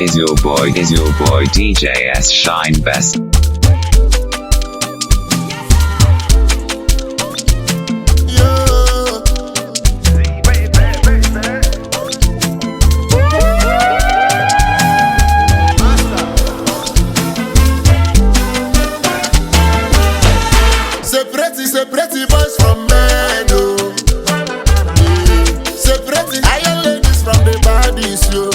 is your boy DJ S Shine Best. Say pretty boys from Meadow. Say pretty iron ladies from the bodies, yo.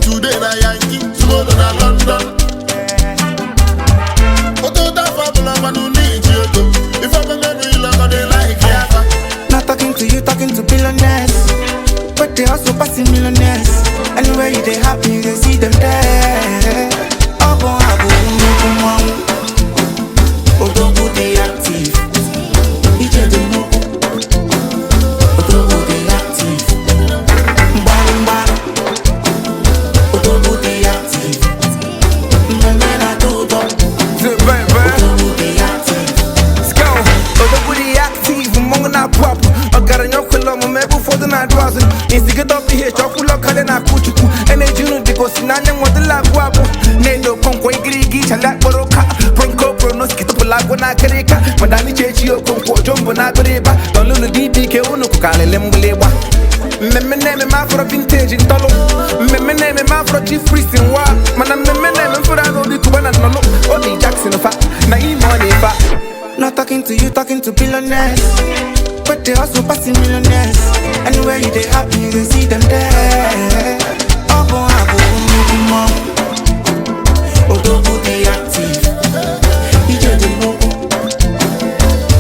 Today na Yankee, tomorrow na London. Photo that fabulous man who need you. If I'm a man, you look on the like yeah. Not talking to you, talking to billionaires. But they also passing millionaires. Anywhere you they happy, you see them there. Abo, Odogo they active. Each of them know. Odogo they active. Mbara. Odogo they active. Mbara todo. Odogo they active. Let's go. Odogo they active. Mongo na pop. Ogara nyokolo mo mebu fodo na dwazo. Instige dopi he chokulo kale na kuchuku. Energy no diko sinane modela guapo. Nendo konko igirigi chala boroka. Bronco pronos kitopulago na kereka. Madani chechi yo konko jombo na bereba. Dolulu DDK uno kukale lembuleba. Memene ma for vintage in tolo. Memene ma for chief priest in wa. Mana memene for ago di kubana nolo. Odi Jackson fa. Na e money fa. Not talking to you, talking to billionaires. But they also passing millionaires. Anywhere you they happy, you see them there. Abo, Odogo they active. Each of them know.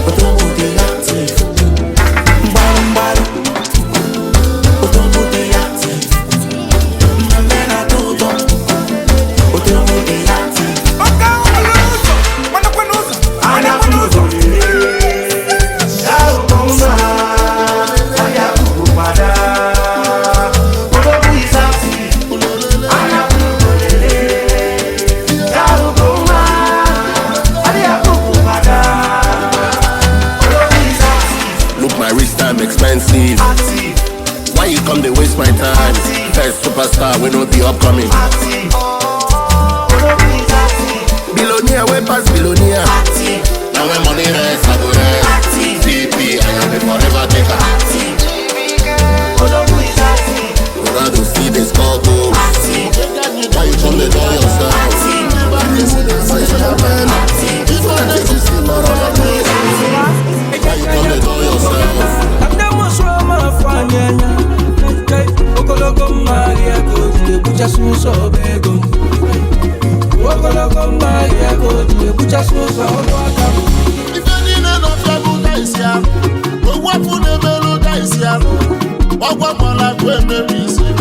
Odogo they active. Mbara. Odogo they active. Mbara todo. Odogo they active. Expensive. Active. Why you come they waste my time? Active. First superstar, we know the upcoming. Billionaire, we pass billionaire. Active. Now when money rest, I go rest. CP, I am the forever taker. Active. Rather see this call go. Why you come they do yourself? Why you come they do yourself? Okologo Maria Koji, Bucha Suso Begum. Okologo Maria Koji, Bucha Suso Begum. If you need an offer, guys, yeah. But what for the mellow guys, yeah. What more like when they receive?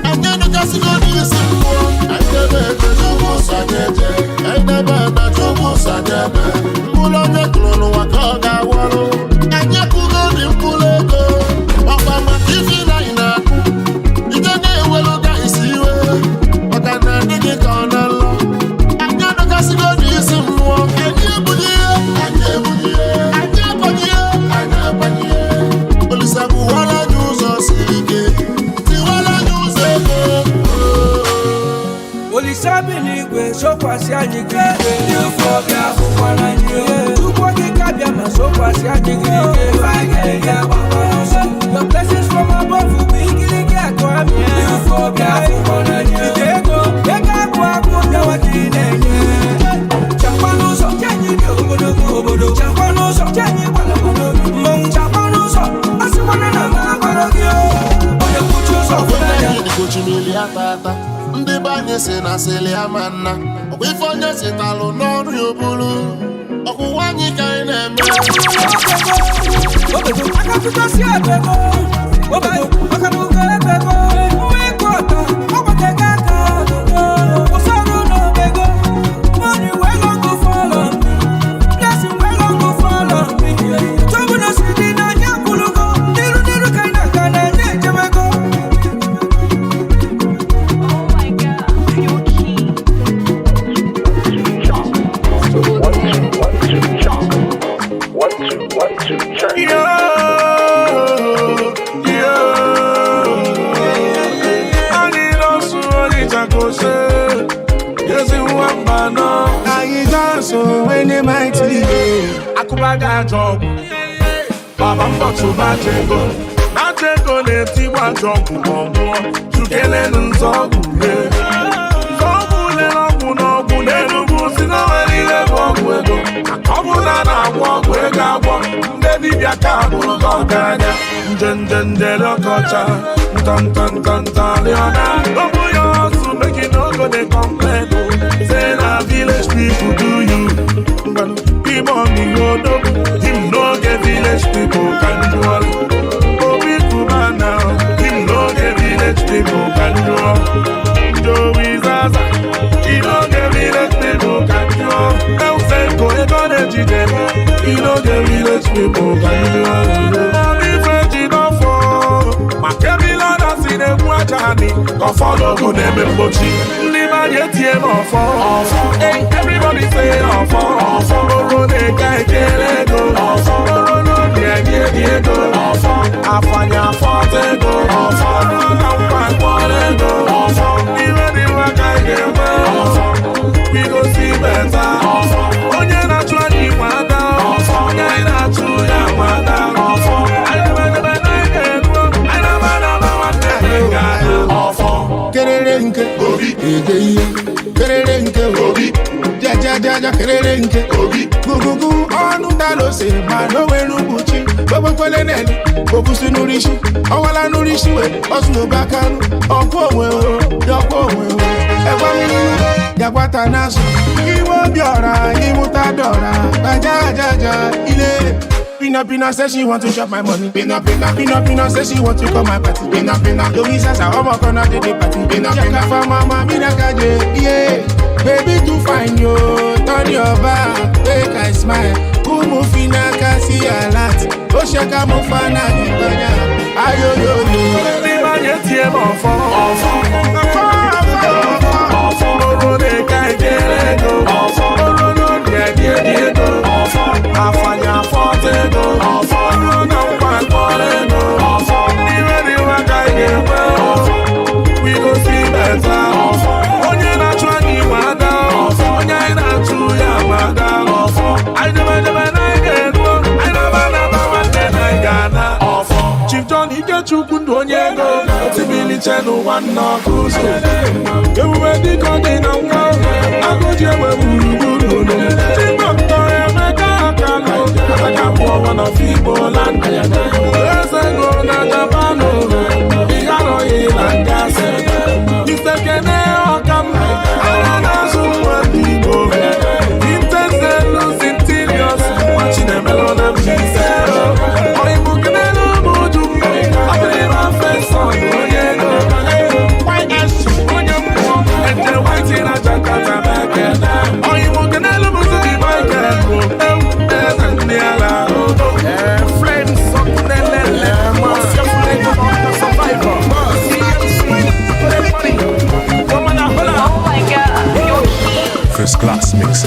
And then the casino is simple. I never the Jumos I never the Jumos I Mulana Clono, Wakaga Wallow. And you could go in Pulego. Papa, if you like that. So kwasi anyigwe you phobia kwana nyo tukwa kikabia maso kwasi anyigwe fire ya baba your blessings from above we killing ya kwa me you phobia kwana nyo dego dega kwa kwa wakine chapano so chanyi obodo chapano so chanyi obodo mon chapano so asiwana na mabarogyo oya kuchu so funa ni kochimili atata ndị banye si na sili amanna ọkwa ife onye sitalụ n'ọrụ ya obulu ọkwụwa anyị ka anyị na-eme obodo aka tụtasị ebego obodo aka n'ụka ebego uwe ịkụ ọtọ ọgbọtega aka ụsọrụ n'obego money wey long go fall on me blessing wey long go fall on me chọbụ na si dị n'anya kwulugo n'iru ka ị na-aka na-enye ejemego. Yo, job. Baba mbotu bachego. Nachego netigwa job mongo. Chukele nzogu ye. Zogu le nogu nogu nenugu sino welile bogu ego. Akobu na wogu ega wo. Ndebi biaka buru ganya. Njenjele kocha. Tan leona. Obu yo su make you no go de complain. Say na village people do you. Him on the road, him no get village people can do all. Obi Kubana, him no get village people can do all. Joey Zaza, he no get village people can do all. El Senko, he no get village, he no get village people can do all. Only Frenchie don't fall. My Kevila that's in a Guachani, go follow go name and Bochi. Live yet him off. Hey, everybody say off. Oro de guy kelego. Oro no Diego. Afanya fortego. Oro no kwalego. Even the guy get we go see better. Onye na chwani wada. Onye na chuya wada. Kererenke obi egeye kererenke obi jajajaja kererenke obi gugugu onu dalo se ma no wenu buchi gbogbo pele neni obu sinu rishi owala nu rishi we osunu bakanu opo onwe o yopo onwe o egba mi ninu yagbata nasu iwo bi ora imuta dora jajajaja ile Pina says she want to chop my money. Pina says she want to call my party. Pina Louisa sa omo kona de the party. Pina for mama mina kaje. Yeah, baby too fine yo. Turn your back, make I smile. Kumu fina kasi alat. O shaka mo fana di banya. Ayo yo yo. Baby man you tie mo fo. Oro de kai kelego. Oro no Diego. Afanya fortego. Oro no kwalego. Even the one guy get we go see better. Onye na chwani wada. Onye na chuya wada. I never Ghana. Chief John Ikechukwu ndo onye go. Tibili chenu one knock uso. Ewe di kodi na mwa. Agoji ewe buru. Chimbokto emeka akalo. Ataka mwa wana Igbo land. Eze go na Japan. Igaro ilanga se. Isekene okam. Alana suwa Igbo. Intense lose interiors. Watching them alone and Jesus. First class mix.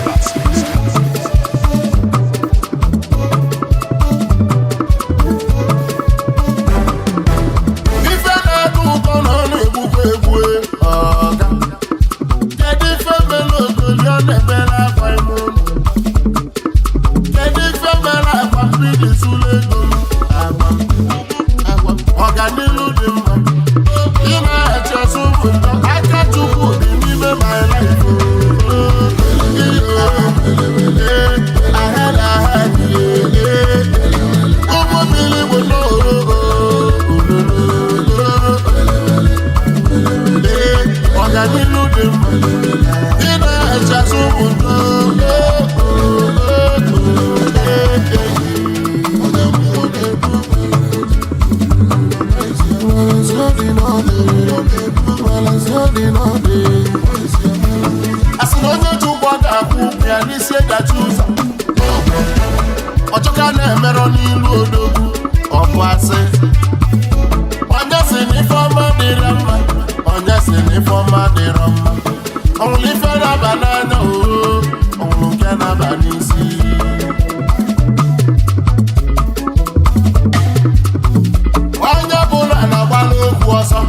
Ochoka na-emero n'ilu odogwu ọbụ asị. Onye si n'ifeọma dịrị mma, onye si n'ifeọma dịrọ mma. Ọnwụlụ ife na-aba n'anya oo, ọnwụlụ nke na-aba n'isi. Onye bụla na-agbala okwu ọsọ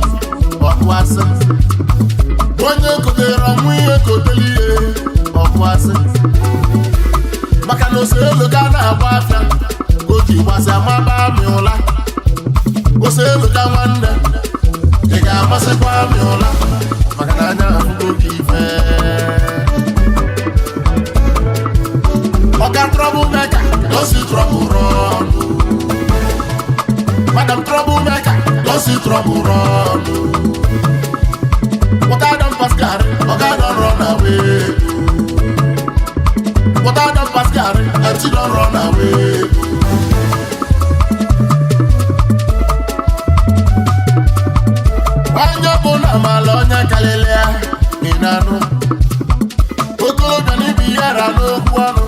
ọbụ asị. Onye kotere nwunye koteli ihe ọbụ asị. Maka na ose elu ga na-agba afọ say look at one day. They got my say kwa mi ola. Makananya fuko kife. Oga troublemaker, don't see trouble run. Madam troublemaker, don't see trouble run. What I done pass carry, Oga don't run away. What I done pass carry, and she don't run away. Wanya bona malonya kalelea inano. Otolo jani biyara no kwano.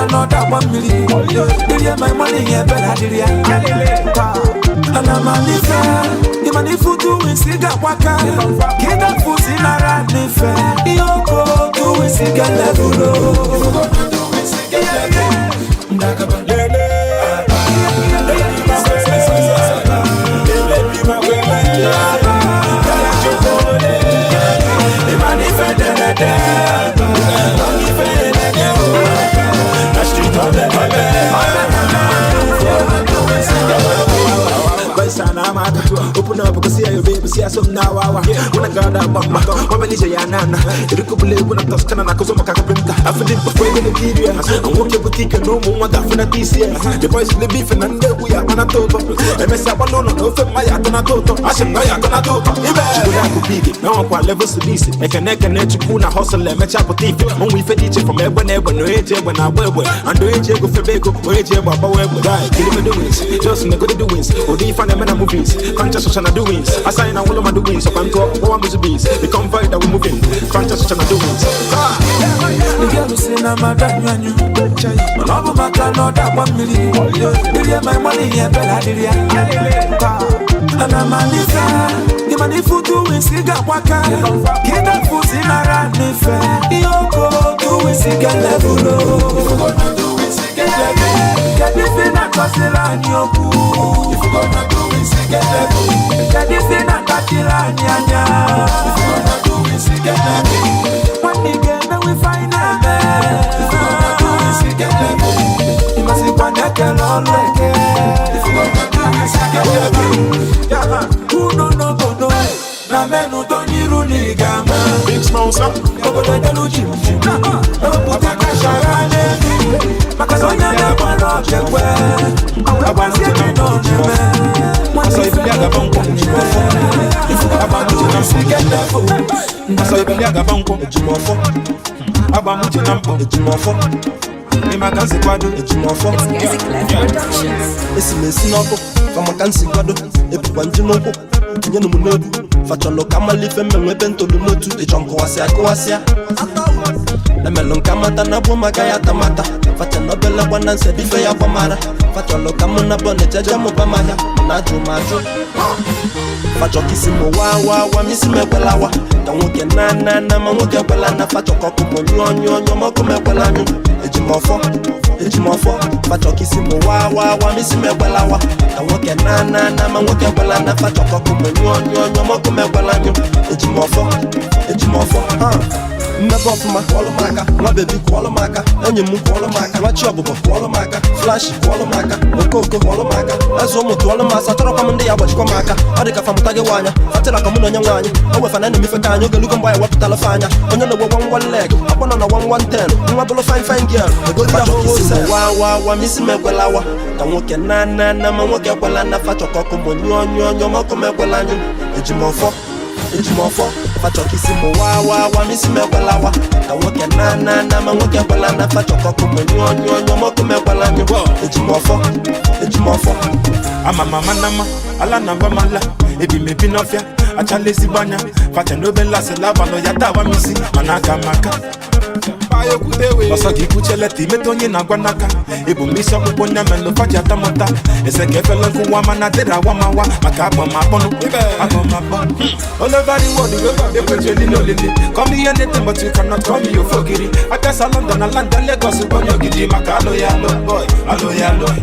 Another 1 million. Did you my money here, better did you? And I'm a different. The money for doing cigar waka. Get up for Sinara, different. Yoko, doing cigar level. Open up, because see your baby, see some now. When I got that mama, when I need your nana, you could believe when I touch Canada, because I'm a capinta. I feel it before the media. I'm walking boutique and no more than for this year. The boys live beefing and we are on a total. And Miss Abalone, no, my Atonatoto. I should buy Atonatoto. Now I'm quite levels to this. I can neck and net to Kuna hustle and match up with it. When we fed each from everyone, no age when I wear, and do age go for Beko, age about where we die. Kill him doings, just in the good doings, or do you find them in a movies? Conscious of doings, I sign all of my doings, so I'm talking about the bees. The comfort that we're moving, conscious of doings. The girl who's in my dad, you my love, my car, not that 1 million. Did you my money here, better did you? And I'm a different. The money for doing cigar waka. Get up for Sinara, different. Yoko, doing cigar level. Get this thing that costs a lot, Yoku. If you're gonna do it, get level. Get this thing that costs a lot, Nyanya. If you're gonna do it, get level. One day, we find a man. If you're gonna do it, get level. You must be one that can all like it. If you're gonna do it, get level. Who no. Na menu don't you runi gama. Big smoke up. Ogo da jalu jim. Puta kasharane. Makasonya na mwana chekwe. Awasi ya kino jeme. So if you have a bump, If you have a do, you get the so if you have a bump, Abamuchi Nampo, it's more fun. Imakansi Quado, it's more fun. It's missing up from a cancy quado, if one to know. Facciolo camali femme bento lunotu e chonko wasia la melon kamata na boma kaya tamata facciano bella bonanza di fe ya famara facciolo kamuna bonne jaja mo pamaya na jumajo faccio kisimo wa misime kwelawa tanwoke na manwoke kwela na faccio kokumo nyonyo moko me kwela nyu ejimofo faccio kisimo wa misime kwelawa tanwoke na manwoke kwela na faccio kokumo nyonyo moko me kwela nyu ejimofo Never for my Kolomaka, my baby Kolomaka, and you move Kolomaka, my chubble Kolomaka, flashy Kolomaka, Mokoko Kolomaka, as almost Kolomasa, Torokamande, Abachkomaka, Adika from Tagawana, Fatela Kamunanyawani, or with an enemy for Kanye, looking by what Talafania, on the one leg, upon on a 110, Mabolo fine girl, the good wow, missing Mekalawa, Tamoka Nana, Mamoka Palana, Fatoko, Monyon, Mokomekolani, Ejimofo, Fatokisimo wa misime kwelawa. Tawoke na manwoke kwela na fatoko kumonyo moko mekwela nyo. Ejimofo. Ama mama nama, ala namba mala. Ebi me binofia, achale sibanya. Fate nobela se lava no yata wa misi. Manaka maka. Payo kudewe. Osogi kucheleti metonye na gwanaka. Ebu misha kuponya melo faja tamota. Eseke felanku wa manadera wa mawa. Makabo mabono. All over the world, they put you in the lily. Call me anything, but you cannot call me your forgetting. I guess I London, I land, Lagos, upon your giddy. Macalo, boy, alo.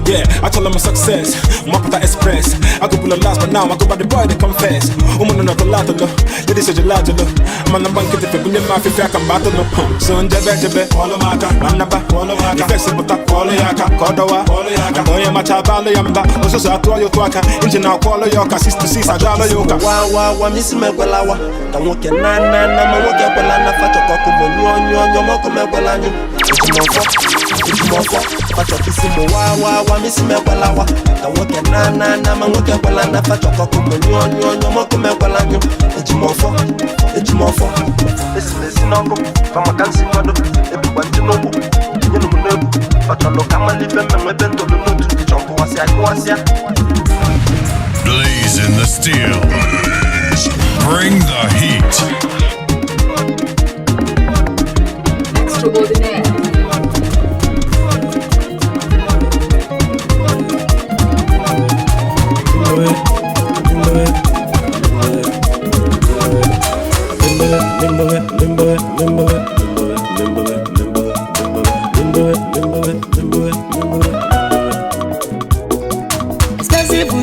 Yeah, I told them my success. Mapata Express. I go pull a last, but now I go by the boy, they confess. Woman, not a lot of love. They say you lot of love. Man, I'm banking to people in my feet, I can battle up. So, in Jabba, follow my car, Manaba, follow my car, but follow Yaka, Kodawa, Oya Machabalo Yamba, also Sato Yoka, Engine now, follow Yoka, sister, I got Yoka. Wow, missing Mekwelawa, Tawoke na manwoke kwela na fatoko kumonyo moko mekwela nyu. Ejimofo, fatokisimo wa missing Mekwelawa, Tawoke na manwoke kwela na fatoko kumonyo moko mekwela nyu. Ejimofo. Listen uncle, from a cancy quado, everyone to know. You know, Fatolo Kamali Femme bento lunotu e chonko wasia. Blazing the steel. Bring the heat. Extraordinaire.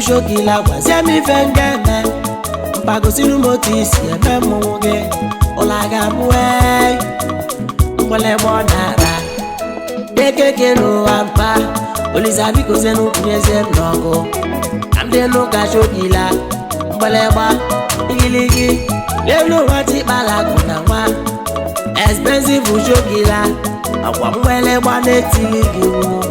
shokila gwazie m ife ngeme mpagosiri m otu isi eme mmụnwụ gị ụlaga mụe mgbelegbe ọ nara ekeke n'ụwa mpa Olisa biko zenu kunyeze m n'ọgụ ka m dị n'ụka shokila mgbelegba igiligi lelu nwa tikpalagụ na nwa expensive shokila akwa mgbelegba na-etili gị wu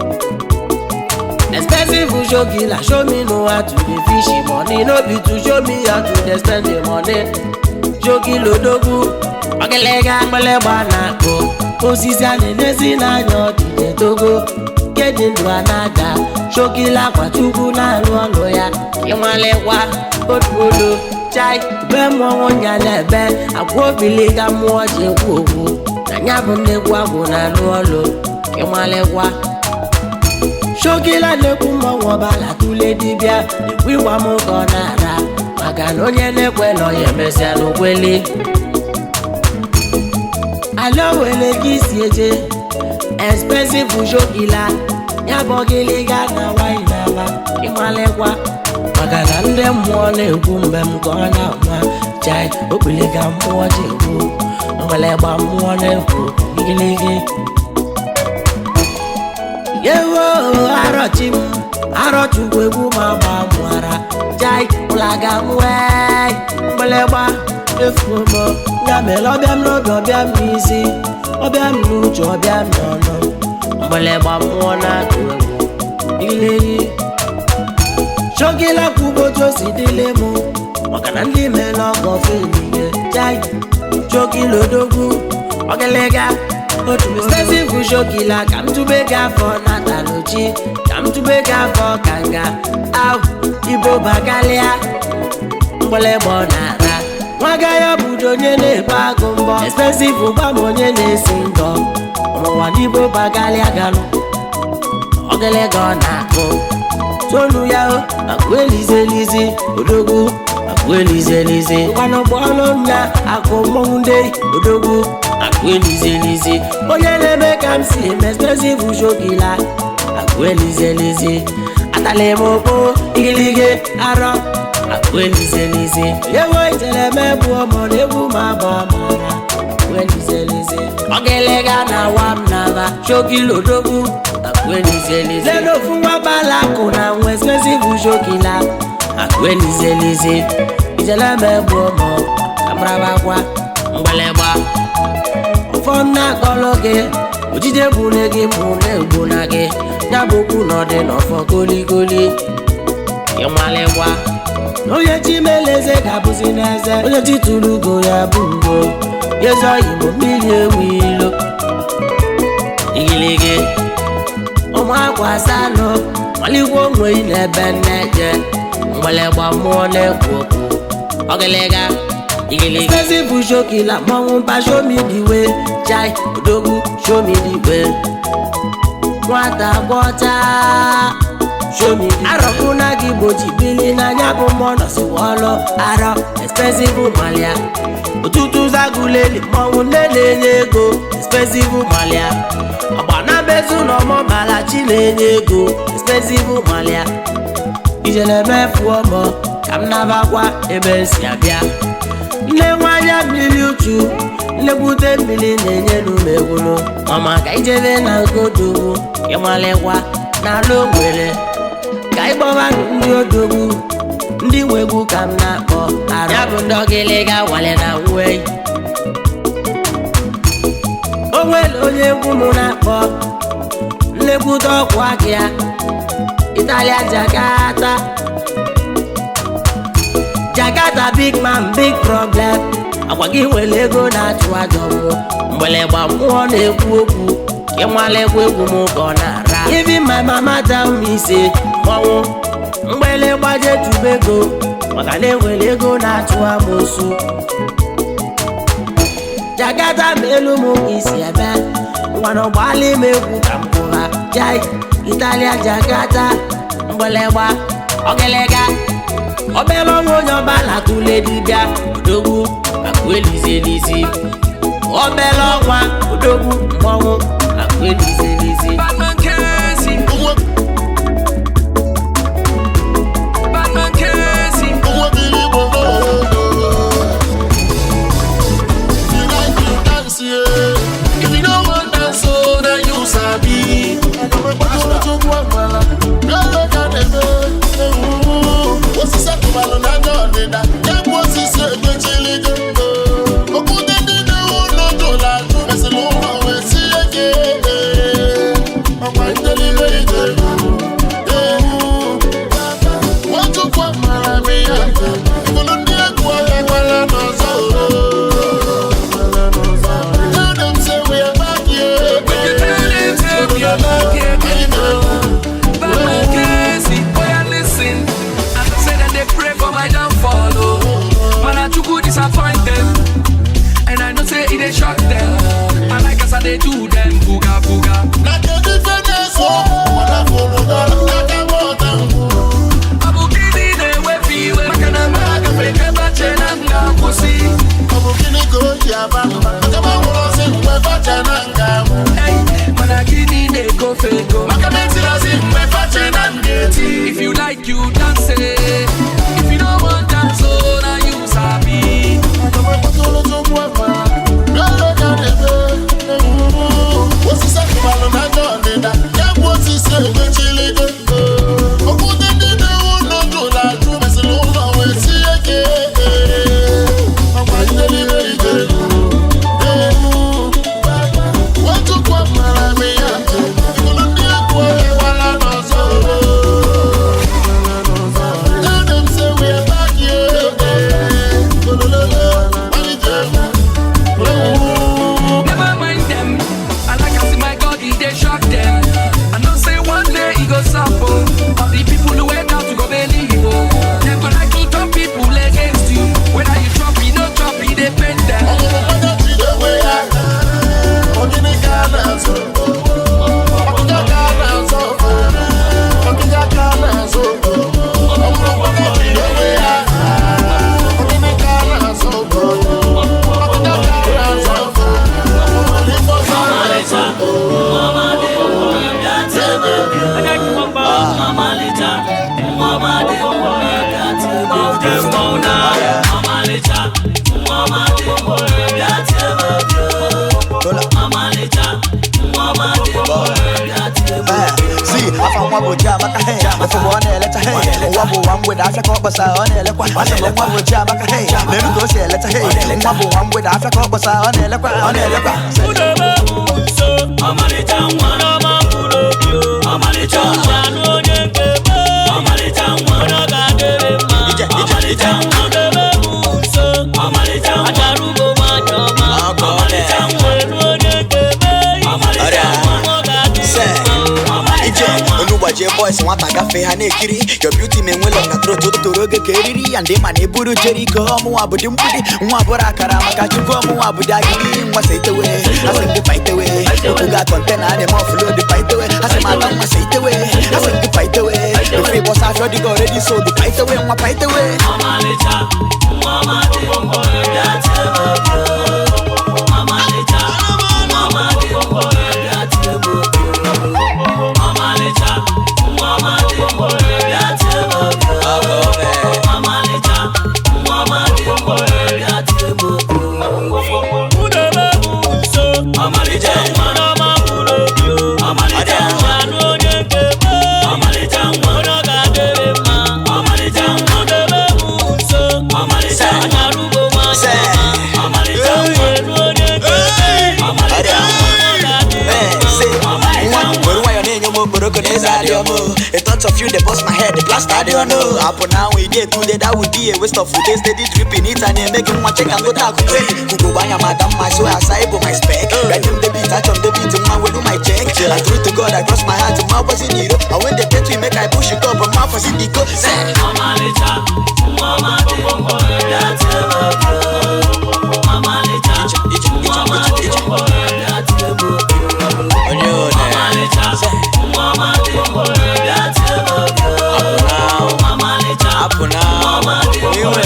expensive shokila show me know how to dey fish money no be to show me how to dey spend the money shokila odogwu ogelega mgbelegba na-akụ osisi a na-enezi n'anya ọdịde togo kedị ndụ a na-aga shokila kwachukwu na-alụ ọlụ ya ịnwalekwa otuolu chai be mmọnwụ nya na-ebe agwa obili ga mmụọ ji ekwu okwu na nya bụ nnekwu agwụ na-alụ ọlụ ịnwalekwa shokila na-ekwu mmọnwụ ọbala tụle dibịa ekwu ịgba m ka ọ na-ara maka na onye na-ekwe na ọya emesịa n'okweli ala wele gị si eje expensive shokila ya bụ gịlịga na wine n'ala ịmalekwa maka na ndị mmụọ na-ekwu mgbe m ka ọ na-ama chai okpiliga mmụọ ji ekwu mgbelegba mmụọ na-ekwu gịlịgị yewo arọchi m arọchukwu egwu ma gba mụara chai ụlaga mwe mgbelegba efumo ya mere ọbịa m n'obi ọbịa m n'isi ọbịa m n'uche ọbịa m n'ọnụ mgbelegba mmụọ na-atụ egwu ileyi shokila kwubotu o si dịle mụ maka na ndị mere ọgọ felihe chai shokila odogwu ogelega otu expensive shokila ka m tube gị afọ natalochi ka m tube gị afọ kanga ahụ ibo bakalịa mgbelegba ọ na-ara nwaga ya bụdo onye na-ebu agụ mbọ expensive gwa m onye na-esi ndọ ọmụwa n'ibo bagalịa galụ ogelega ọ na-akụ tonu ya o akụ elizelizi odogwu akụ elizelizi ngwanụgbọọlụ nya akụ mmọnwụ ndị odogwu akụ elizelizi onye na-eme ka m si eme expensive shokila akụ elizelizi atala m okpo igilige arọ akụ elizelizi ewo iteleme bụ ọmọ na-egwu ma bụ ọmara akụ elizelizi ogelega na wa m n'aba shokila odogwu akụ elizelizi ledofu nwa bala akụ na nwa expensive shokila akụ elizelizi iteleme bụ ọmọ kamrabakwa mgbelegba ụfọ na-akọlụ gị ojije bụ ne gị mụ na-egbu na gị ya bụkwu n'ọdị n'ọfọ kolikoli ịnwalegwa onye chi meleze ga-abụzi n'eze onye chi tụrụ ugo ya bụ ugo yezo igbo mmiri ewu ilo igiligi ụmụ akwa sanụ malikwa onwe n'ebe nneje mgbelegba mmụọ na-ekwu okwu ogelega igiligi expensive shokila mmọnwụ mpa show me the way chai odogwu show me the way nwata gwọcha arọkụ na gị gbochi bili n'anya bụ mmụọ nọsiwọlụ arọ expensive malia ụtụtụ zaguleli mmọnwụ nne na-enye ego expensive malia ọgba na bezu na ọmọbala chi na-enye ego expensive malia ijenemefu ọmọ ka m nabakwa ebe si abịa nne nwanya mmiri uchu nlekwute mmiri na-enye n'umegwunu mama ka ijebe na nkodowu ịmalekwa n'ala Owerri ka ịgbọba ndị odogwu ndị nwegwu ka m na-akpọ arụ ya bụ ndị ọgịlịga wale na nwe o nwere onye egwu m na-akpọ nlekwute ọkwa aka ya Italia Jakarta big man big problem agwa gị nwere ego na-achụ ajọ mmụọ mgbelegba mmụọ na-ekwu okwu ịnwalekwa egwu m ka ọ na-ara even my mama tell me say mmanwụ mgbelegba je tubego maka na enwere ego na-achụ amosu Jakarta ma elu m isi ebe ngwana ụgbọala ime egwu ka m kwụra jai Italia Jakarta mgbelegba ogelega obere ọnwa onye ọbala tụle dibịa odogwu akụ elizelizi obere ọnwa odogwu mmọnwụ akụ elizelizi Disappoint them, and I know say it they shock them. I like us and they do them booga booga. Like a difference, Abukini they we feel we makana maga fake bachena nga pussy. Abukini go yaba, kama wala se we bachena nga. Hey, manakini they go fake go. Makana tirazi we bachena ngeti. If you like you dance it, if you don't want dance oh na you sabi. What's the second one? I don't know that. That was his chili. Oh, then they don't know to that. To me, so long, I will see again. I'm going to deliver it. What to come, man? I'm here. You don't need to go while I'm not so. Tell them, say we're back here. Never mind them. I like I see my God, they shock them. I know say one day he go sample. All the people who went out to go believe. Them go like to turn people against you. Whether you choppy, no choppy, they paint them. Boys want to cafe hanekiri. Your beauty me well on the throat to roge keriri and dem ane buru jeri ko mu abudum budi mu abora karama ka chuko mu abudagi mu say the way I say the fight away you got content and them flow the fight away I say my mama say the way I say the fight away the free boss I already got ready so the fight away mu fight away mama leta mama de bongo that mama leta mama de bongo that mama leta mama de bongo that mama leta mama de bongo that mama leta mama puro mama leta no nyeke mama leta mona ga dere ma mama leta mama leta nyarugo ma mama leta no nyeke mama leta a thought of you, they bust my head, the blast I don't know. Up now we did today, that would be a waste of food. They steady dripping it and they making one check and go talk to me. Kugo banya madam, my so I say my spec. Right him the beat, touch on the beat, man will do my check. And true to God, I cross my heart to my was in it. And when they get to make I push it up, but my was in the go. Say, mama leta, mama de bongo, that's mama leta, mama de bongo, that's mama leta, mama de bongo, that's mama leta, mama de bongo,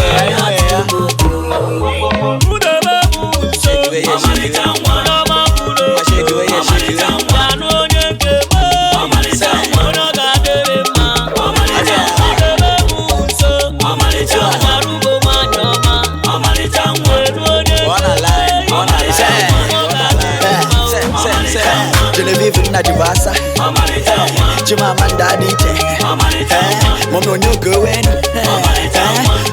Genevieve na Jibasa, Jima Mandadi, Mono Nyoko Wen,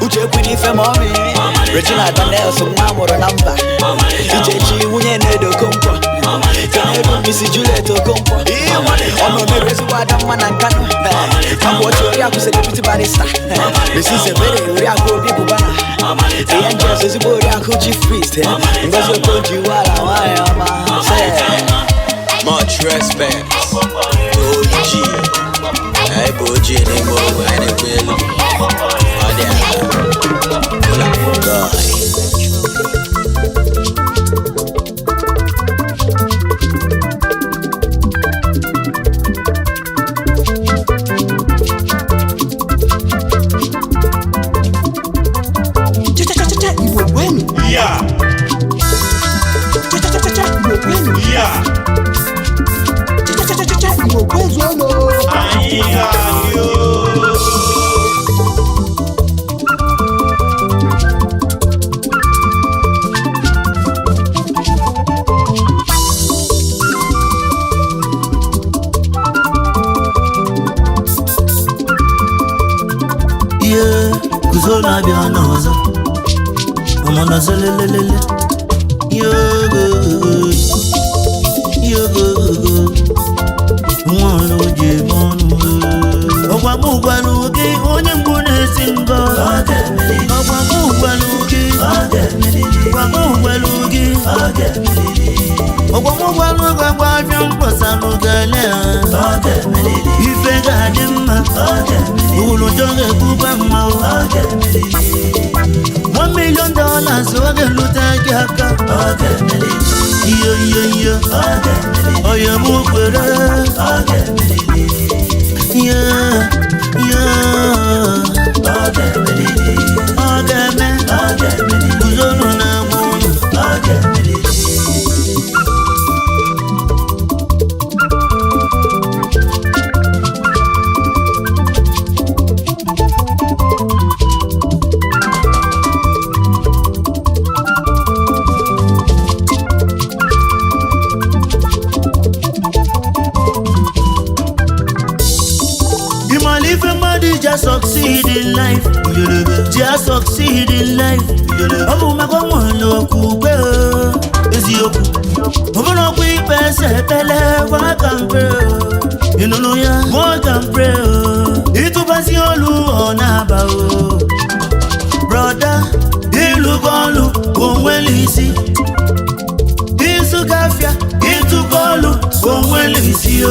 Uche Quini Femome, Regina Daniel, some Mamora number, Ichi Uyenedo Compo, Canedo Missy Juliet Compo, Ono Meresu Adam Manankano, I'm watching Oriaku celebrity barista. This is a very Oriaku people banner. The angels is a Oriaku chief priest. Because you told you what I am. Much respect. OG. Hey, OG anymore. I never Kolaboy. Yeah. Yeah. Yeah, kuzona bia noza. Amona zelelelele. Yo go. Mwana oje manu. Ogwa mugwalu ge onye mbu na-esi ngo. Ogwa mugwalu ge. Ogwa mugwalu ge. Ogwa mugwalu gwa afia mposa n'ogele. Ife ga-adị mma. Ulu jonge kubwa mma. $1 million oge lute gaka. Iyo. Oye mukwere. Yeah. Ogeme. Uzonu na munu. Just succeed in life. Just succeed in life. Omu makomo no kube ezioku. Omu no kwe pese tele wa can pray. You know ya, more can pray. Itu basi olu onaba o. Brother, ilu golu onwelisi. Isu kafia, itu golu onwelisi o.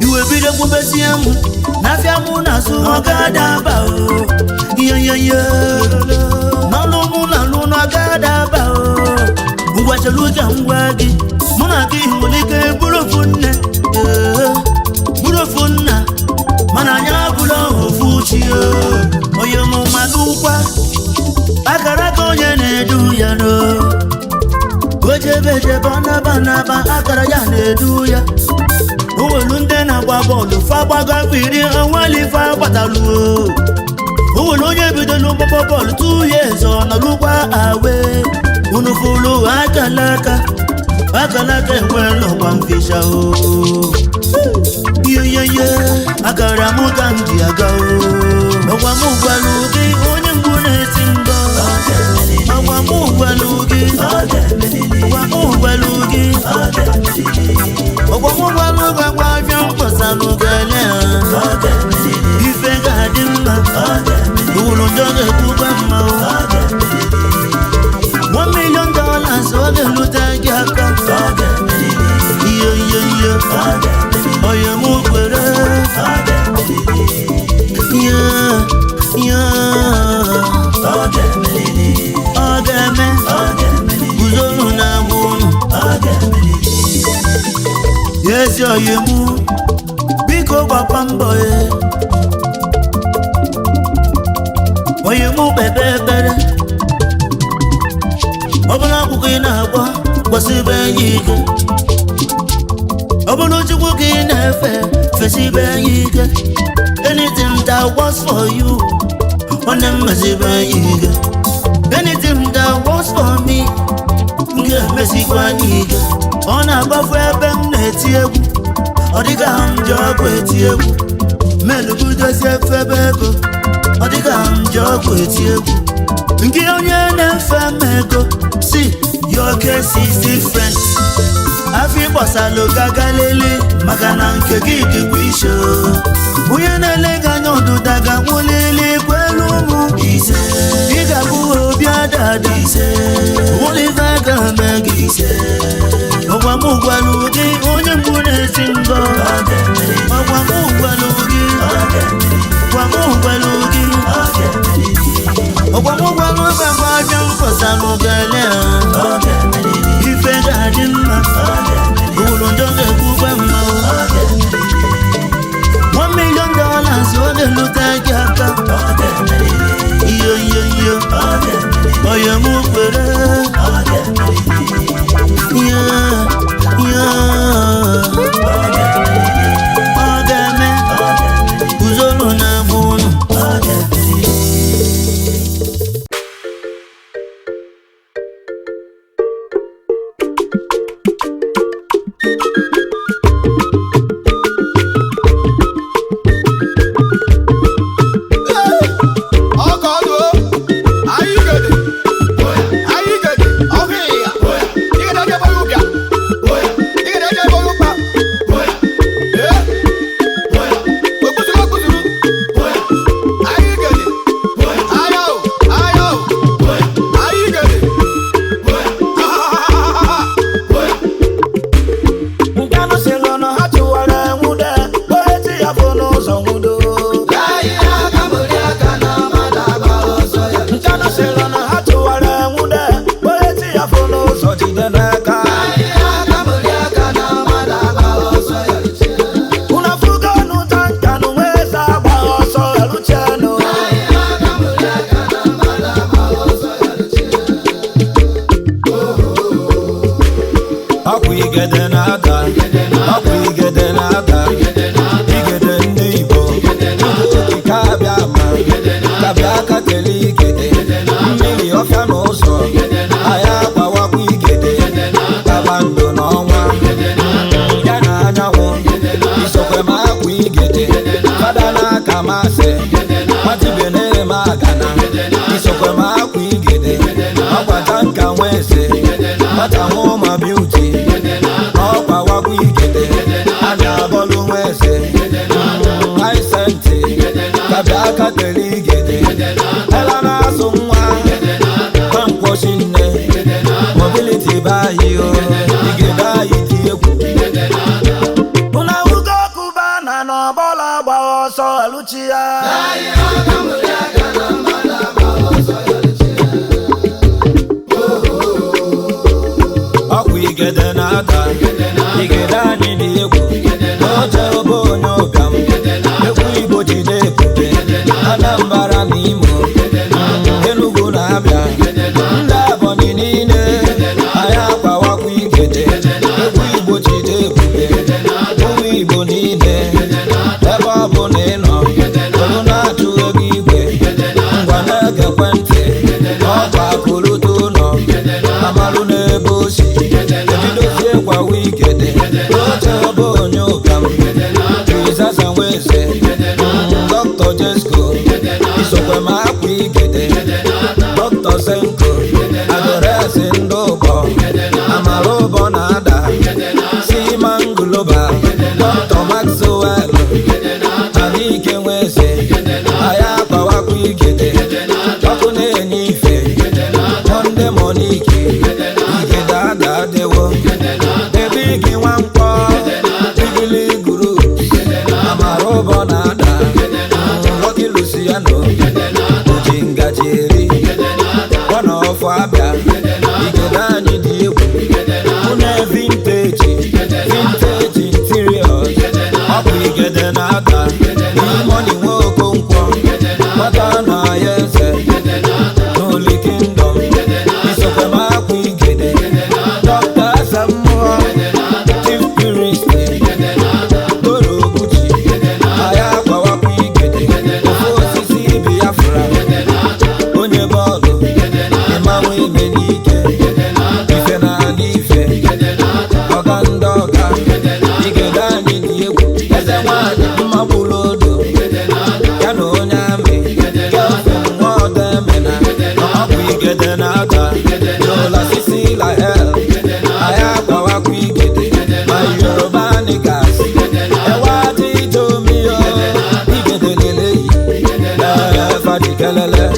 Iwe bide kubesi amu. Nafia muna sumo gada ba o. Nalo muna luna gada ba o. Uwa chaluja mwagi. Muna ki mulike burufunne. Burufunna. Mana nyabulo ofuchi o. Oye mu madukwa. Akara konye nedu ya no. Beje bana akara ya nedu ya. Uwelunde na gba bọọlụ fa gbaga firi anwali fa gbatalu Uwelunye bidolu gbogbo bọọlụ 2 years ọ nọlụkwa awe Unufulu akalaka enwe lọgba mfisha o Yeyeye akara mụ ka m ji aga o Ọgwa mụ gwalu gị onye mgbu na-esi mbọ Ọgwa mụ gwalu gị Ogwa mugwalu gwa afia mposa n'ogele Ife ga-adị mma Ulu njoge kubwa mma $1 million oge lute gị aka Iyo Oye mukwere Ogeme Uzonu na munu Yes, oye mu Biko gbapa mbọ Oye mu bebe ebere Ọbụla akwụkwọ ị na-agba Gbasibe enyi ike Ọbụla chukwu ka ị na-efe Fesibe enyi ike Anything that works for you Nwanne m mezibe enyi ike Anything that works for me Nke mesikwa enyi ike Ọ na-agbafu ebe m na-eti egwu Ọ dịka m ji ọgwụ eti egwu Melubudozie efebe ego Ọ dịka m ji ọgwụ eti egwu Nke onye na-efe m ego See, your case is different Afi gbasalo gaga lele Maka na nke gị dịkwa isho onye na-elega anya ọdụda ga-anwụlili kwelu ụmụ ị ga-abụ obi adada wụlive aga me gị ọgwa m gwalụ gị onye mgbu na-esi ngọ ọgwa m gwalụ gị ọgwa m gwalụ gị ọgwa m gwalụ ebe gbajọ mkpọsalụ gele ife ga-adị mma ụlọ ndọ ga-ekwukwe mma $1 million ọ na-elute gị aka iyo onye m kwere ọ ga-eme guzoro na-abụ ụlọ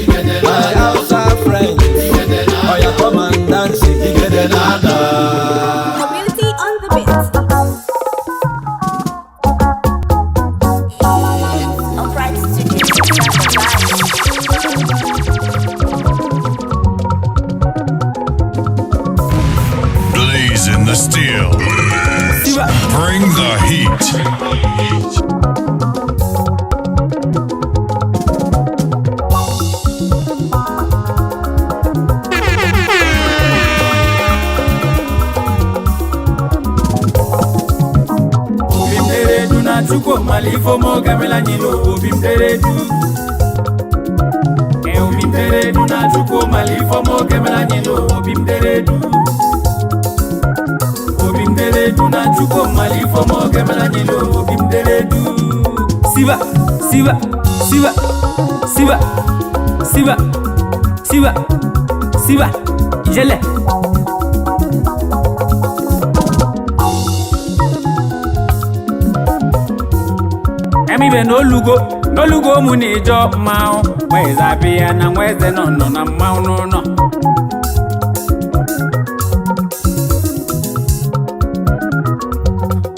My outside friends, oh yeah, come and dance, igede nada. Ability on the beat. Upright Studio. Blazing the steel. Bring the heat. Chuko malifo mo gamela nyilo obim teredu. Obim teredu na chuko malifo mo gamela nyilo obim teredu. Obim teredu na chuko malifo mo gamela nyilo obim teredu. Siva, siva, siva, siva, siva, siva, siva, jele. Emibe no lugo mu ni jo mao mweza bia na mweze no na mao no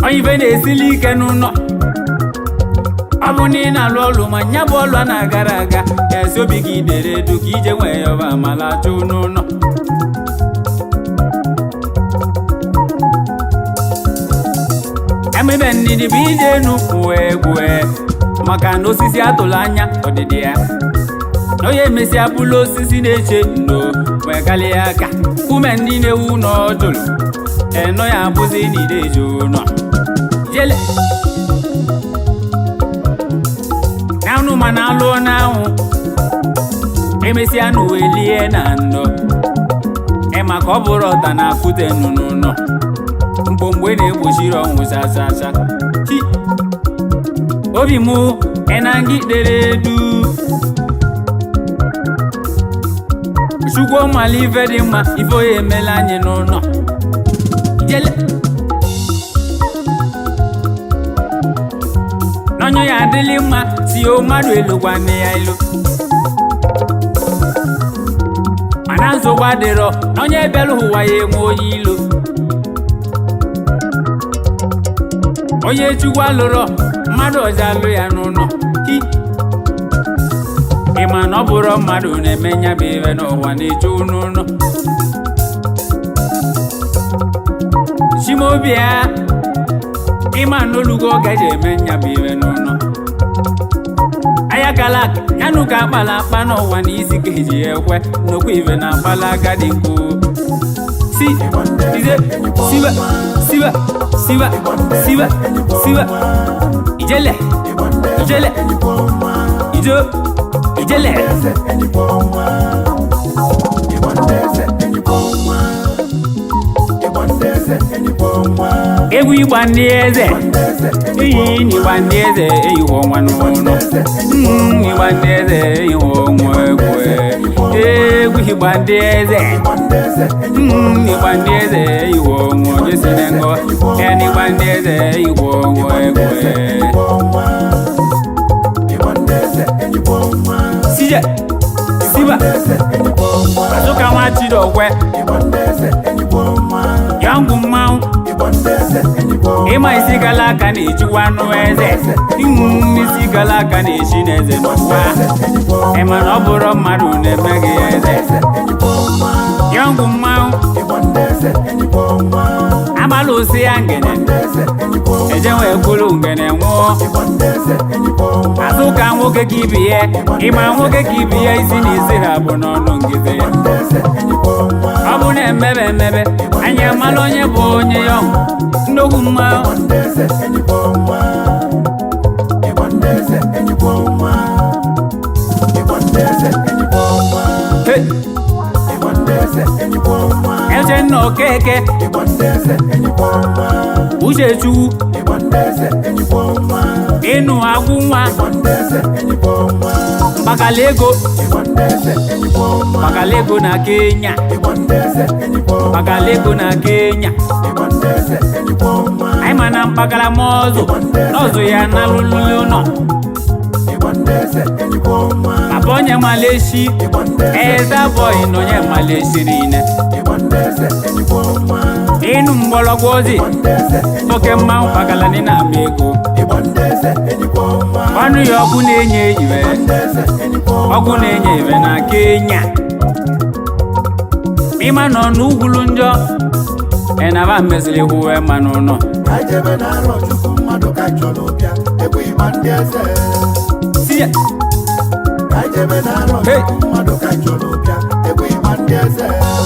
Oyibe na esili ike no Abuni na lolu manya bolu na gara aga esi obi gi dere du ki je nwe yo ba mala chu no Emibe ni di bije nu gwe maka na osisi atụla anya ọdịdị ya onye emesi abụla osisi na-eche ndo wee kalịa aka ume ndị na-ewu n'ọdụlụ eno ya abụzi n'ideju nọ jele naanụ ma na alụọ n'anwụ emesi anụ welie na ndo maka ọ bụrụ ọta na afute nnụnụ nọ mgbe na-egbochiri ọnwụ sasasa obi mu enangi deredu Chukwu malive dị mma ife oye emela anyị n'ụlọ jele n'onyo ya adịlị mma si o mmadụ elu gwanne ya elu mana nsogbu adịrọ n'onye ebelu ụwa ya enwe onye ilo onye Chukwu alụrọ mmadụ ọzọ alụ ya n'ụlọ ịma na ọ bụrụ mmadụ na-eme nyabụ iwe n'ụwa na-eju n'ụlọ Chimobi ya ịma na olugo gaji eme nyabụ iwe n'ụlọ ayakala yanụ ka akpala akpa n'ụwa na isi ka eji ekwe nnukwu iwe na akpala agadi nkwu si ize siwa siwa siwa siwa siwa ijele ijele ijo ijele egwu ịgba ndị eze iyi n'ịgba ndị eze eyiwo ọnwa n'ụlọ ịgba ndị eze eyiwo ọnwa egwu ịgba ndị eze ịgba ndị eze eyiwo ọnwa jesine ngọ n'ịgba ndị eze eyiwo ọnwa sije siba azuka nwa chidokwe yangu mmanwụ ịma isi gala aka na-ejiwa anụ eze isi gala aka na-eji n'eze n'ụwa ịma na ọ bụrụ mmadụ na-eme gị eze yangu mmanwụ abalị osi ya ngene eje wee kwuru ngene nwụọ azụka nwoke ka ibi ya ịma nwoke ka ibi ya isi na isi ha bụ n'ọnụ ngide ya ọ bụ na-emebe emebe anyị amala onye bụ onye ya nnukwu mma eche nna okeke Uchechukwu ịnụ agwụ nwa Mbakalego na Kenya Mbakalego na Kenya anyị ma na mpakala mọzụ n'ọzụ ya na lụlụ nọ papa onye maleshi eza boy na onye maleshiri ine inu mgbọrọgwụ ozi oke mmanwụ pagalani na ama ego ọnụ ya ọkụ na-enye iwe na Kenya ịma nọ n'ugwulu njọ enaba mmesịrị hụwe ma n'ụlọ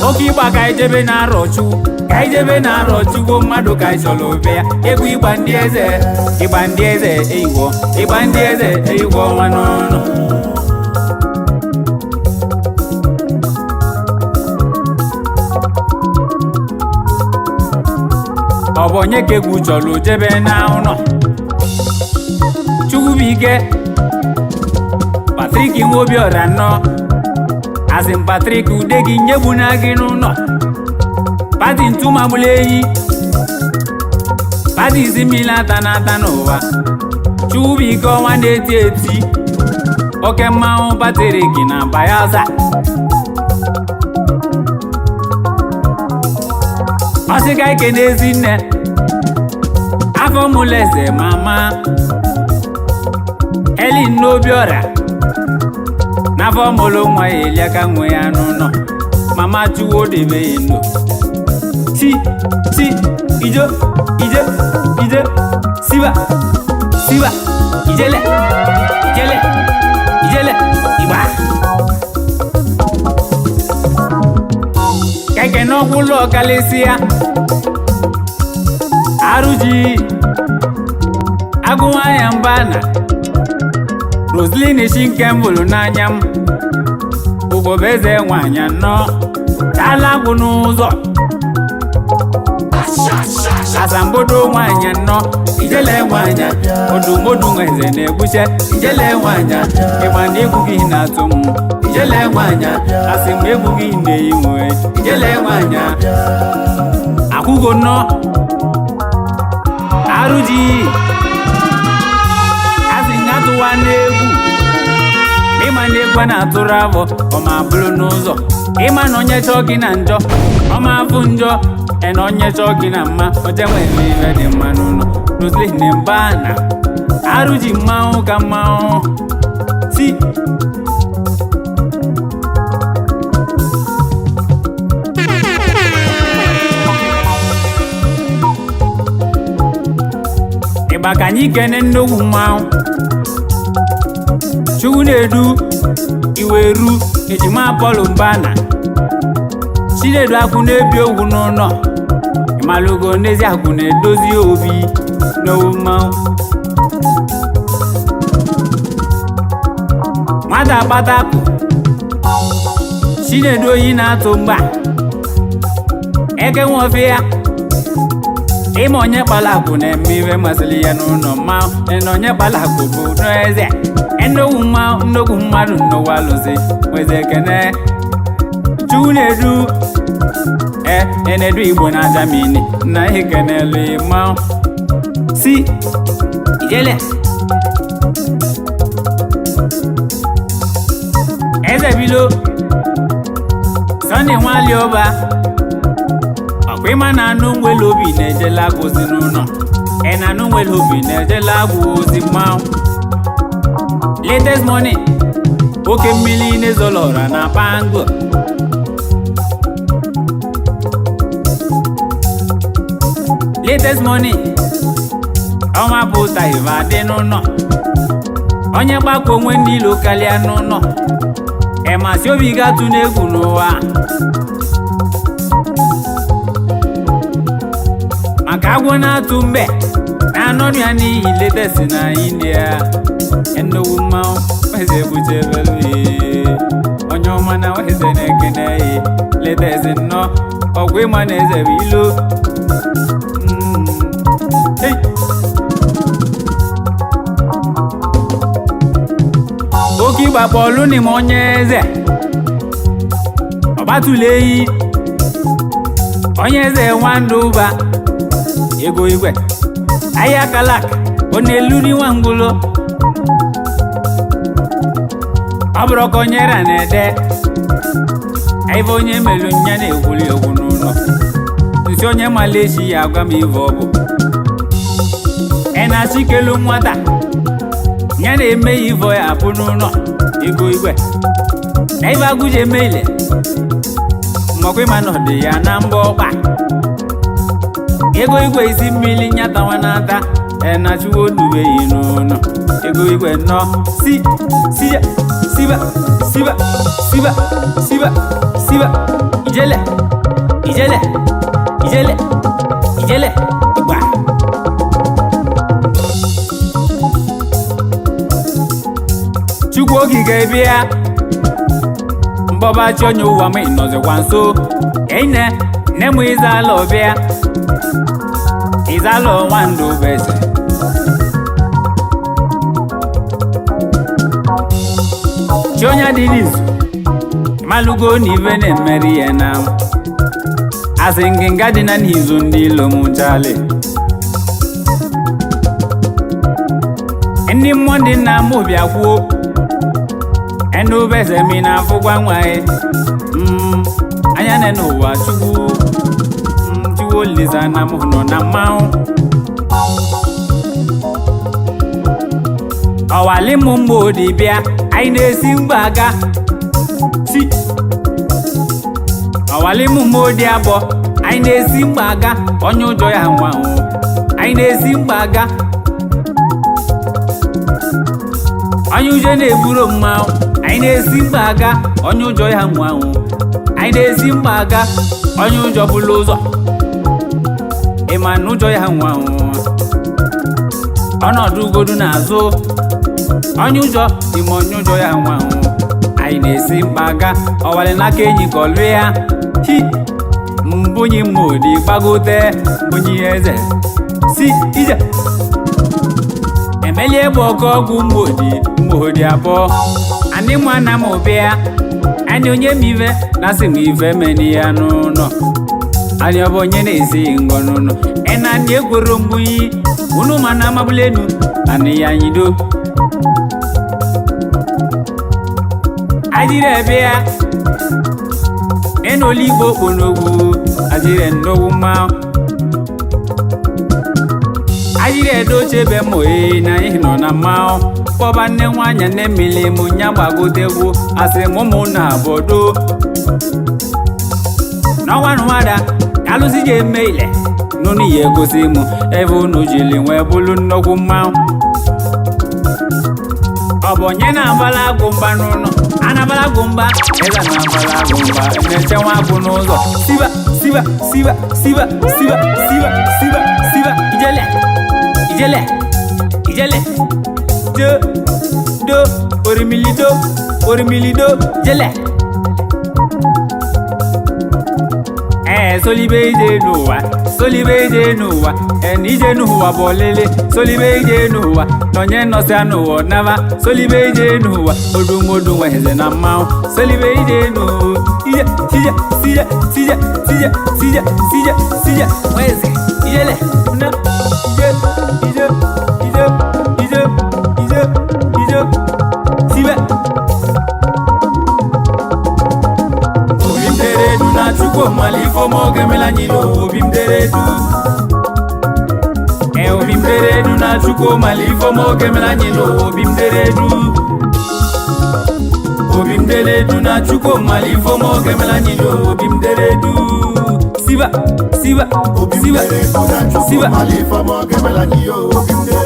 oke ịgba ka ijebe na-arọchu go mmadụ ka ịchọrọ bịa egwu ịgba ndị eze eyigbo nwa n'ụlọ ọ bụ onye ka egwu chọrọ jebe n'ụlọ Chukwubuike Patrick Nwobiora nọ azin Patrick ude gị nyegbu na gị n'ụlọ pati ntụmagbula enyi pati isi mmiri ata n'ụwa Chukwubuike ọnwa na-eti eti oke mmanwụ Patrick na Bayelsa ọsịga ike n'ezi nne afọ mụleze mama Helen Nwobiora n'afọ mụlụ nwa ya eliaka nwe ya n'ụlọ mama Chuwo debe ya ndo ti ije siba ijele igba keke n'ọkwụlụ ọkalịsịa arụji agụnwanya mbana Roslyn Shinkembulu n'anya m Ugobeze nwanyị anọ Talagwu n'ụzọ Asambodo nwanyị anọ Ijele nwanyị Odumodu nweze na-egbuche Ijele nwanyị ịgba na egwu gị na-atụ m Ijele nwanyị asị m egwu gị na-enwe Ijele nwanyị akwụgo nọ arụji atụwa n'egwu ịma na egwu na-atụrụ avọ ọma bụrụ n'ụzọ ịma na onye chọọ gị na njọ ọma afụ njọ na onye chọọ gị na mma oje nwere ife dị mma n'ụlọ Roslyn mba na arụji mmanwụ ka mmanwụ si ịgba ka anyị kene nnukwu mmanwụ Chukwu na-edu Iweru ejima Apollo Mbana Chinedu akwụ na-ebi ogwu n'ụlọ ịmalụgo n'ezi akwụ na-edozi obi n'owu mmanwụ nwata akpatakụ Chinedu oyi na-atụ mgba eke nwofe ya ịma onye kpalakụ na-eme iwe masịrị ya n'ụlọ mmanwụ na onye kpalakụ bụ n'eze nnukwu mmadụ n'ụwa lụzi nweze ekene Chukwu na-edu enedu Igbo na Germany na ihe kenelu mmanwụ si ijele eze bilo Sunday Nwalioba ọkwa ịma na anụ nwere obi na-ejela agwụzi n'ụlọ na anụ nwere obi na-ejela agwụzi mmanwụ latest money oke mmiri n'ezolora na pango latest money ọnwa pụta ive adị n'ụlọ onye gbakọ onwe ndị ilo karịa n'ụlọ emasị obi gatụ n'egwu n'ụwa maka agwọ na-atụ mbe na anọnụ ya n'ihi latest na India ennukwu mmanwụ weze buchebelu onye ọma na weze na-ekene latest nnọọ ọgwụ ịma na eze bụ ilo oke ịgbakpọ ọlụ n'ime onye eze ọgbatụla eyi onye eze nwandụ ụba ego igwe ahịa kalak ọ na-elu n'iwa ngwụlo Abro konyera nede. Aivo onye melu nya na-egwuli egwu n'ụlọ. Nsi onye Malaysia agwa m ive ọ bụ. Na chikelu nwata. Nya na-eme ivo ya apụ n'ụlọ. Ego igwe. Na ive agụje eme ile. Mwakwe manode ya na mbọ ọkpa. Ego igwe isi mmiri nyata nwanata. Na chuwo nube n'ụlọ. Ego igwe nọ. Siba. Ijele. Igba. Chukwu okike bịa. Mbọba chi onye ụwa m ịnọzikwa nso. Ene, nne m ịzala ọbịa. Ịzala nwandụ bese. Chi onye dị n'izu. Malugo n'ive na-emeri ya na m. Asị ngịnga dị na n'izu ndị ilo m chale. Ndị mmụọ ndị nna m bịa kwuo. Enu bese mi na afụkwa nwae. Anya ne n'ụwa chukwu. Chukwu olisa na mụ nọ na mmanwụ. Ọwali mụ mgbe odi bịa. Anyị na-esi mgbaga. Si. Ọwali mụ mgbe odi abụọ. Anyị na-esi mgbaga. Onye ụjọ ya nwa ahụ. Anyị na-esi mgbaga. Onye ụjọ na-eburu mmanwụ. Anyị na-esi mgbaga. Onye ụjọ ya nwa ahụ. Anyị na-esi mgbaga. Onye ụjọ bụlụ ụzọ. Ịma na ụjọ ya nwa ahụ. Ọnọdụ ugodu n'azụ. Onye ụjọ ime onye ụjọ ya nwa ahụ. Anyị na-esi mgbaga. Ọwali n'aka enyi ka ọlụ ya. Hi. Mbunyi mmodi gbagote. Mbunyi eze. Si ije. Emelie bụ ọkọ ọgwụ mmodi abụọ. Anyị mụ ana m bịa. Anyị onye m ive na-asị m ive meni ya n'ụlọ. Anyị ọ bụ onye na-esi ngọ n'ụlọ. Ena anyị egworo mbunyi. Unu ma na amabulenu. Anyị ya nyido. Ajire bịa. Ena oligbo kponogwu. Ajire nnogwu mma. Ajire doche be mo na ihe nọ na mmanwụ. Kpọba nne nwanyị nne mmiri mụ nya gbagotegwu. Asị mụ na abodo. N'ọnwa nwada. Alụsị je eme ile. N'onu ya egosi mụ. Ebe unu jili nwee bụlụ nnukwu mmanwụ. Ọ bụ onye na-abala agụ mba n'ụlọ. A na-abala agụ mba. Eze na-abala agụ mba. Na-eche nwa agụ n'ụzọ. Siba. Ijele. Do. Orimilido. Jele. Solibe ije n'ụwa. Ije n'ụwa bụ olele. Solibe ije n'ụwa. Nọnye nọsịa n'ụwa naba. Solibe ije n'ụwa. Odumodu nweze na mmanwụ. Solibe ije n'ụwa. Sije. Nweze. Ijele. Na. Ije. Sibe. Obimderedu na chukwu malifo moge melanyilo. Obimderedu na chukwu malifo moge melanyilo. Obimderedu na chukwu malifo moge melanyilo. Obimderedu. Siba. Malifo moge melanyilo. Obimderedu.